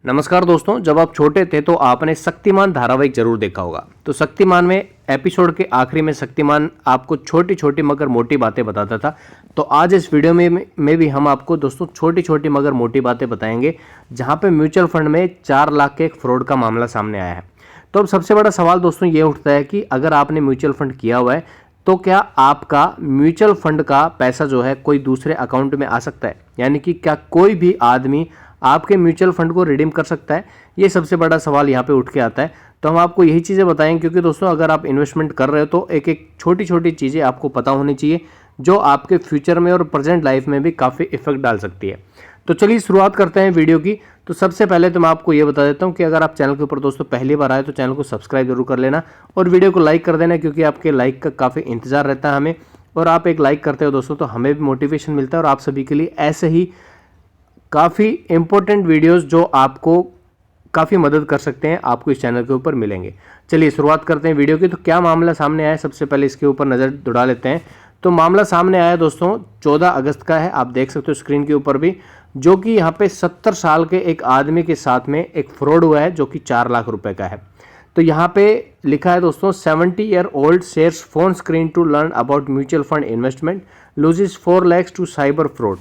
नमस्कार दोस्तों, जब आप छोटे थे तो आपने शक्तिमान धारावाहिक जरूर देखा होगा। तो शक्तिमान में एपिसोड के आखिरी में शक्तिमान आपको छोटी छोटी मगर मोटी बातें बताता था। तो आज इस वीडियो में भी हम आपको दोस्तों छोटी छोटी मगर मोटी बातें बताएंगे, जहां पे म्यूचुअल फंड में 4 लाख के एक फ्रॉड का मामला सामने आया है। तो अब सबसे बड़ा सवाल दोस्तों ये उठता है कि अगर आपने म्यूचुअल फंड किया हुआ है तो क्या आपका म्यूचुअल फंड का पैसा जो है कोई दूसरे अकाउंट में आ सकता है, यानी कि क्या कोई भी आदमी आपके म्यूचुअल फंड को रिडीम कर सकता है। ये सबसे बड़ा सवाल यहाँ पे उठ के आता है। तो हम आपको यही चीज़ें बताएंगे, क्योंकि दोस्तों अगर आप इन्वेस्टमेंट कर रहे हो तो एक एक छोटी छोटी चीज़ें आपको पता होनी चाहिए, जो आपके फ्यूचर में और प्रेजेंट लाइफ में भी काफ़ी इफेक्ट डाल सकती है। तो चलिए शुरुआत करते हैं वीडियो की। तो सबसे पहले तो मैं आपको ये बता देता हूँ कि अगर आप चैनल के ऊपर दोस्तों पहली बार आए तो चैनल को सब्सक्राइब जरूर कर लेना और वीडियो को लाइक कर देना, क्योंकि आपके लाइक का काफ़ी इंतजार रहता है हमें। और आप एक लाइक करते हो दोस्तों तो हमें भी मोटिवेशन मिलता है, और आप सभी के लिए ऐसे ही काफ़ी इंपॉर्टेंट वीडियोस जो आपको काफ़ी मदद कर सकते हैं आपको इस चैनल के ऊपर मिलेंगे। चलिए शुरुआत करते हैं वीडियो की। तो क्या मामला सामने आया है, सबसे पहले इसके ऊपर नज़र दौड़ा लेते हैं। तो मामला सामने आया दोस्तों 14 अगस्त का है, आप देख सकते हो स्क्रीन के ऊपर भी, जो कि यहाँ पे 70 साल के एक आदमी के साथ में एक फ्रॉड हुआ है, जो कि 4 लाख रुपए का है। तो यहाँ पे लिखा है दोस्तों 70 year old shares phone screen to learn about mutual fund investment, loses 4 lakhs to cyber fraud.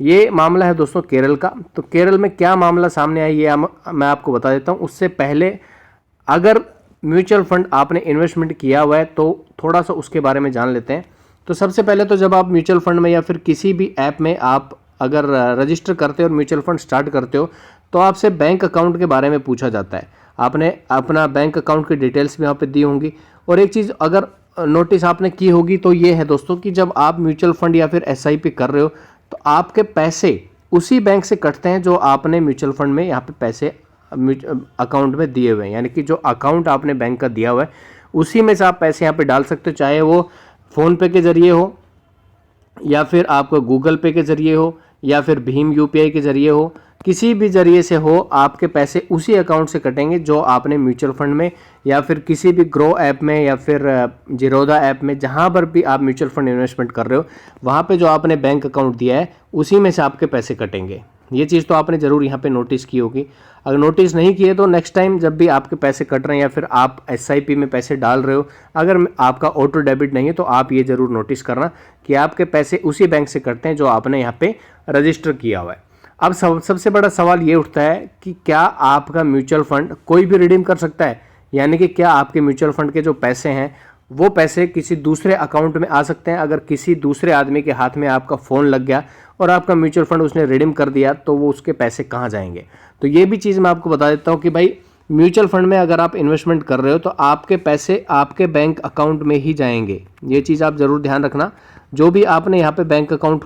ये मामला है दोस्तों केरल का। तो केरल में क्या मामला सामने आया ये मैं आपको बता देता हूँ। उससे पहले अगर म्यूचुअल फंड आपने इन्वेस्टमेंट किया हुआ है तो थोड़ा सा उसके बारे में जान लेते हैं। तो सबसे पहले तो जब आप म्यूचुअल फंड में या फिर किसी भी ऐप में आप अगर रजिस्टर करते हो और म्यूचुअल फंड स्टार्ट करते हो तो आपसे बैंक अकाउंट के बारे में पूछा जाता है। आपने अपना बैंक अकाउंट की डिटेल्स भी यहाँ पे दी होंगी। और एक चीज़ अगर नोटिस आपने की होगी तो ये है दोस्तों कि जब आप म्यूचुअल फंड या फिर SIP कर रहे हो तो आपके पैसे उसी बैंक से कटते हैं जो आपने म्यूचुअल फंड में यहाँ पे पैसे अकाउंट में दिए हुए हैं, यानी कि जो अकाउंट आपने बैंक का दिया हुआ है उसी में से आप पैसे यहाँ पे डाल सकते हो, चाहे वो फ़ोनपे के ज़रिए हो या फिर आपको गूगल पे के ज़रिए हो या फिर भीम UPI के ज़रिए हो, किसी भी ज़रिए से हो, आपके पैसे उसी अकाउंट से कटेंगे जो आपने म्यूचुअल फंड में या फिर किसी भी ग्रो ऐप में या फिर जीरोधा ऐप में, जहाँ पर भी आप म्यूचुअल फंड इन्वेस्टमेंट कर रहे हो वहाँ पे जो आपने बैंक अकाउंट दिया है उसी में से आपके पैसे कटेंगे। ये चीज़ तो आपने ज़रूर यहाँ पे नोटिस की होगी। अगर नोटिस नहीं किए तो नेक्स्ट टाइम जब भी आपके पैसे कट रहे हैं या फिर आप SIP में पैसे डाल रहे हो, अगर आपका ऑटो डेबिट नहीं है तो आप ये ज़रूर नोटिस करना कि आपके पैसे उसी बैंक से कटते हैं जो आपने यहाँ पे रजिस्टर किया हुआ है। अब सबसे बड़ा सवाल ये उठता है कि क्या आपका म्यूचुअल फंड कोई भी रिडीम कर सकता है, यानी कि क्या आपके म्यूचुअल फंड के जो पैसे हैं वो पैसे किसी दूसरे अकाउंट में आ सकते हैं। अगर किसी दूसरे आदमी के हाथ में आपका फ़ोन लग गया और आपका म्यूचुअल फंड उसने रिडीम कर दिया तो वो उसके पैसे कहाँ जाएंगे। तो ये भी चीज़ मैं आपको बता देता हूँ कि भाई म्यूचुअल फंड में अगर आप इन्वेस्टमेंट कर रहे हो तो आपके पैसे आपके बैंक अकाउंट में ही जाएंगे। ये चीज़ आप ज़रूर ध्यान रखना। जो भी आपने यहाँ पे बैंक अकाउंट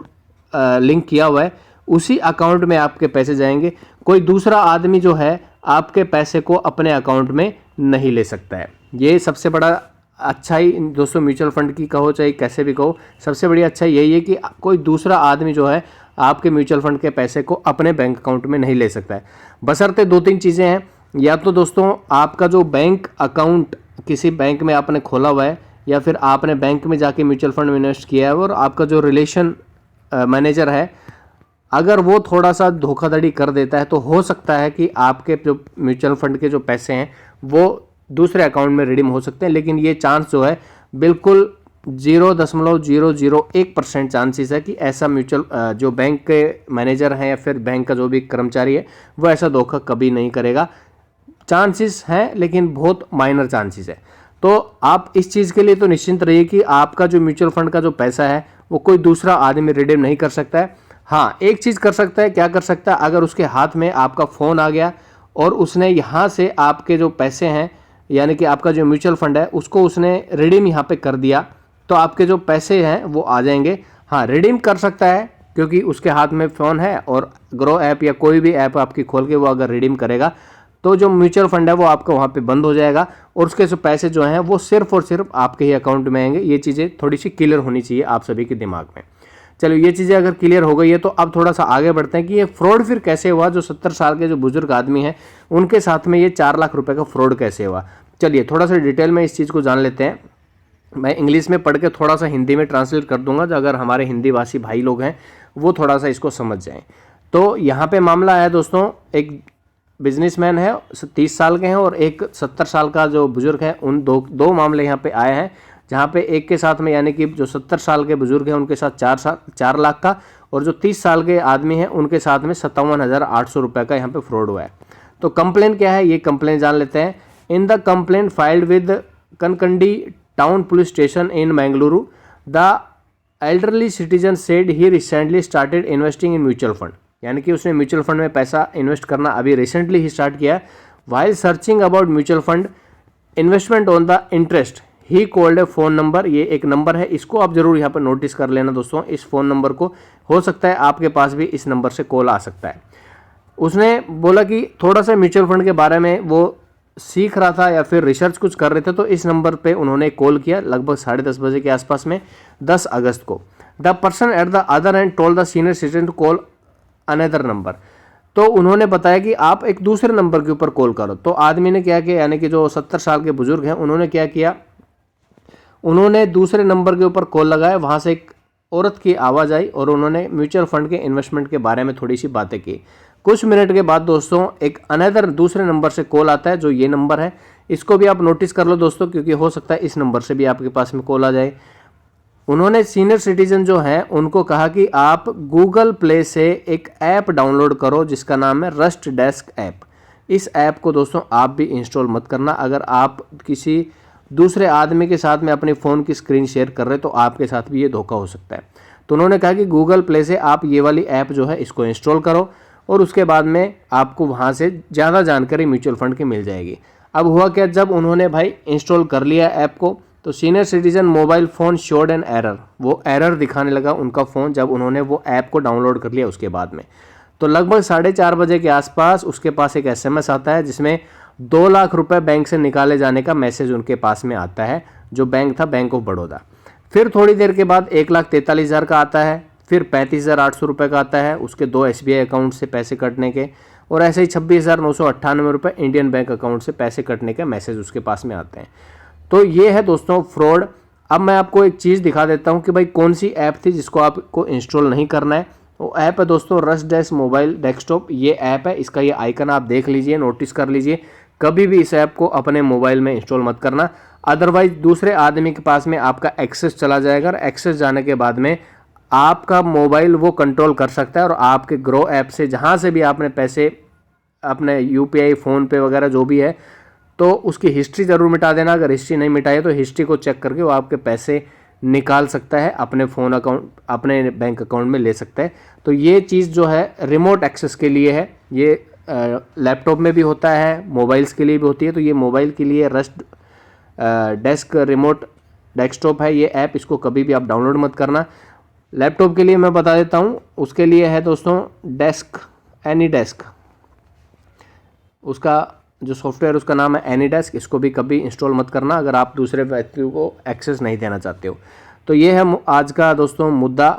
लिंक किया हुआ है उसी अकाउंट में आपके पैसे जाएंगे। कोई दूसरा आदमी जो है आपके पैसे को अपने अकाउंट में नहीं ले सकता है। ये सबसे बड़ा अच्छाई दोस्तों म्यूचुअल फंड की कहो चाहे कैसे भी कहो, सबसे बड़ी अच्छाई यही है कि कोई दूसरा आदमी जो है आपके म्यूचुअल फंड के पैसे को अपने बैंक अकाउंट में नहीं ले सकता है। बशर्ते 2-3 चीज़ें हैं, या तो दोस्तों आपका जो बैंक अकाउंट किसी बैंक में आपने खोला हुआ है या फिर आपने बैंक में जाके म्यूचुअल फंड में इन्वेस्ट किया है और आपका जो रिलेशन मैनेजर है अगर वो थोड़ा सा धोखाधड़ी कर देता है तो हो सकता है कि आपके जो म्यूचुअल फंड के जो पैसे हैं वो दूसरे अकाउंट में रिडीम हो सकते हैं। लेकिन ये चांस जो है बिल्कुल 0.001% चांसेस है कि ऐसा म्यूचुअल जो बैंक के मैनेजर हैं या फिर बैंक का जो भी कर्मचारी है वो ऐसा धोखा कभी नहीं करेगा। चांसेस हैं लेकिन बहुत माइनर चांसेस है। तो आप इस चीज़ के लिए तो निश्चिंत रहिए कि आपका जो म्यूचुअल फंड का जो पैसा है वो कोई दूसरा आदमी रिडीम नहीं कर सकता है। हाँ, एक चीज़ कर सकता है, क्या कर सकता है, अगर उसके हाथ में आपका फ़ोन आ गया और उसने यहाँ से आपके जो पैसे हैं यानी कि आपका जो म्यूचुअल फंड है उसको उसने रिडीम यहाँ पे कर दिया तो आपके जो पैसे हैं वो आ जाएंगे। हाँ, रिडीम कर सकता है क्योंकि उसके हाथ में फ़ोन है और ग्रो ऐप या कोई भी ऐप आपकी खोल के वो अगर रिडीम करेगा तो जो म्यूचुअल फंड है वो आपका वहाँ पे बंद हो जाएगा और उसके जो पैसे जो हैं वो सिर्फ और सिर्फ आपके ही अकाउंट में आएंगे। ये चीज़ें थोड़ी सी क्लियर होनी चाहिए आप सभी के दिमाग में। चलो ये चीज़ें अगर क्लियर हो गई है तो अब थोड़ा सा आगे बढ़ते हैं कि ये फ्रॉड फिर कैसे हुआ। जो 70 साल के जो बुजुर्ग आदमी हैं उनके साथ में ये 4 लाख रुपए का फ्रॉड कैसे हुआ, चलिए थोड़ा सा डिटेल में इस चीज़ को जान लेते हैं। मैं इंग्लिश में पढ़ के थोड़ा सा हिंदी में ट्रांसलेट कर दूंगा, जो अगर हमारे हिंदी भाषी भाई लोग हैं वो थोड़ा सा इसको समझ जाएं। तो यहाँ पे मामला आया दोस्तों, एक बिजनेसमैन है 30 साल के हैं और एक 70 साल का जो बुजुर्ग है, उन दो मामले यहाँ पे आए हैं, जहाँ पे एक के साथ में यानी कि जो 70 साल के बुजुर्ग हैं उनके साथ 4 लाख का, और जो 30 साल के आदमी हैं उनके साथ में 57,800 रुपये का यहाँ पे फ्रॉड हुआ है। तो कंप्लेन क्या है, ये कंप्लेन जान लेते हैं। In the complain filed with Kankanady town police station in Mangaluru, the elderly citizen said he recently started investing in mutual fund, यानी कि उसने म्यूचुअल फंड में पैसा इन्वेस्ट करना अभी रिसेंटली ही स्टार्ट किया है। While searching about mutual fund investment on the interest he called a phone number, ये एक नंबर है, इसको आप जरूर यहाँ पर नोटिस कर लेना दोस्तों। इस फ़ोन नंबर को, हो सकता है आपके पास भी इस नंबर से कॉल आ सकता है। उसने बोला कि थोड़ा सा म्यूचुअल फंड के बारे में वो सीख रहा था या फिर रिसर्च कुछ कर रहे थे, तो इस नंबर पे उन्होंने कॉल किया लगभग 10:30 बजे के आसपास में 10 अगस्त को। The person at the other end told the senior citizen to call another number, तो उन्होंने बताया कि आप एक दूसरे नंबर के ऊपर कॉल करो। तो आदमी ने क्या किया, यानी कि जो 70 साल के बुजुर्ग हैं, उन्होंने क्या किया, उन्होंने दूसरे नंबर के ऊपर कॉल लगाया, वहाँ से एक औरत की आवाज़ आई और उन्होंने म्यूचुअल फंड के इन्वेस्टमेंट के बारे में थोड़ी सी बातें की। कुछ मिनट के बाद दोस्तों एक अनदर दूसरे नंबर से कॉल आता है, जो ये नंबर है, इसको भी आप नोटिस कर लो दोस्तों, क्योंकि हो सकता है इस नंबर से भी आपके पास में कॉल आ जाए। उन्होंने सीनियर सिटीजन जो हैं उनको कहा कि आप गूगल प्ले से एक ऐप डाउनलोड करो जिसका नाम है रस्ट डेस्क ऐप। इस ऐप को दोस्तों आप भी इंस्टॉल मत करना। अगर आप किसी दूसरे आदमी के साथ में अपने फ़ोन की स्क्रीन शेयर कर रहे तो आपके साथ भी ये धोखा हो सकता है। तो उन्होंने कहा कि गूगल प्ले से आप ये वाली ऐप जो है इसको इंस्टॉल करो और उसके बाद में आपको वहाँ से ज़्यादा जानकारी म्यूचुअल फंड की मिल जाएगी। अब हुआ क्या, जब उन्होंने भाई इंस्टॉल कर लिया ऐप को, तो senior citizen mobile phone showed an error, वो एरर दिखाने लगा उनका फ़ोन जब उन्होंने वो ऐप को डाउनलोड कर लिया उसके बाद में। तो लगभग 4:30 बजे के आसपास उसके पास एक SMS आता है जिसमें 2 लाख रुपए बैंक से निकाले जाने का मैसेज उनके पास में आता है, जो बैंक था बैंक ऑफ बड़ौदा। फिर थोड़ी देर के बाद 1,43,000 का आता है, फिर 35,800 रुपये का आता है उसके 2 SBI अकाउंट से पैसे कटने के, और ऐसे ही 26,998 रुपये इंडियन बैंक अकाउंट से पैसे कटने के मैसेज उसके पास में आते हैं। तो ये है दोस्तों फ्रॉड। अब मैं आपको एक चीज़ दिखा देता हूँ कि भाई कौन सी ऐप थी जिसको आपको इंस्टॉल नहीं करना है। वो ऐप है दोस्तों रस्ट डेस्क मोबाइल डेस्कटॉप, ये ऐप है, इसका ये आइकन आप देख लीजिए, नोटिस कर लीजिए। कभी भी इस ऐप को अपने मोबाइल में इंस्टॉल मत करना, अदरवाइज दूसरे आदमी के पास में आपका एक्सेस चला जाएगा और एक्सेस जाने के बाद में आपका मोबाइल वो कंट्रोल कर सकता है और आपके ग्रो ऐप से जहाँ से भी आपने पैसे अपने UPI फ़ोनपे वगैरह जो भी है, तो उसकी हिस्ट्री ज़रूर मिटा देना। अगर हिस्ट्री नहीं मिटाई तो हिस्ट्री को चेक करके वो आपके पैसे निकाल सकता है, अपने फ़ोन अकाउंट अपने बैंक अकाउंट में ले सकता है। तो ये चीज़ जो है रिमोट एक्सेस के लिए है, ये लैपटॉप में भी होता है, मोबाइल्स के लिए भी होती है। तो ये मोबाइल के लिए रस्ट डेस्क रिमोट डेस्कटॉप है ये ऐप, इसको कभी भी आप डाउनलोड मत करना। लैपटॉप के लिए मैं बता देता हूँ, उसके लिए है दोस्तों डेस्क एनीडेस्क, उसका जो सॉफ्टवेयर उसका नाम है एनीडेस्क। इसको भी कभी इंस्टॉल मत करना अगर आप दूसरे व्यक्ति को एक्सेस नहीं देना चाहते हो। तो ये है आज का दोस्तों मुद्दा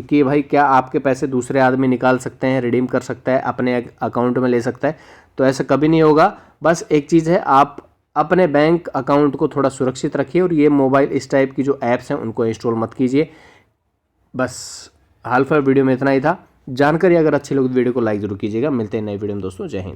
कि भाई क्या आपके पैसे दूसरे आदमी निकाल सकते हैं, रिडीम कर सकता है, अपने अकाउंट में ले सकता है। तो ऐसा कभी नहीं होगा। बस एक चीज़ है, आप अपने बैंक अकाउंट को थोड़ा सुरक्षित रखिए और ये मोबाइल इस टाइप की जो ऐप्स हैं उनको इंस्टॉल मत कीजिए। बस हाल फिलहाल वीडियो में इतना ही था। जानकारी अगर अच्छी लगी तो वीडियो को लाइक जरूर कीजिएगा। मिलते हैं नई वीडियो में दोस्तों। जय हिंद।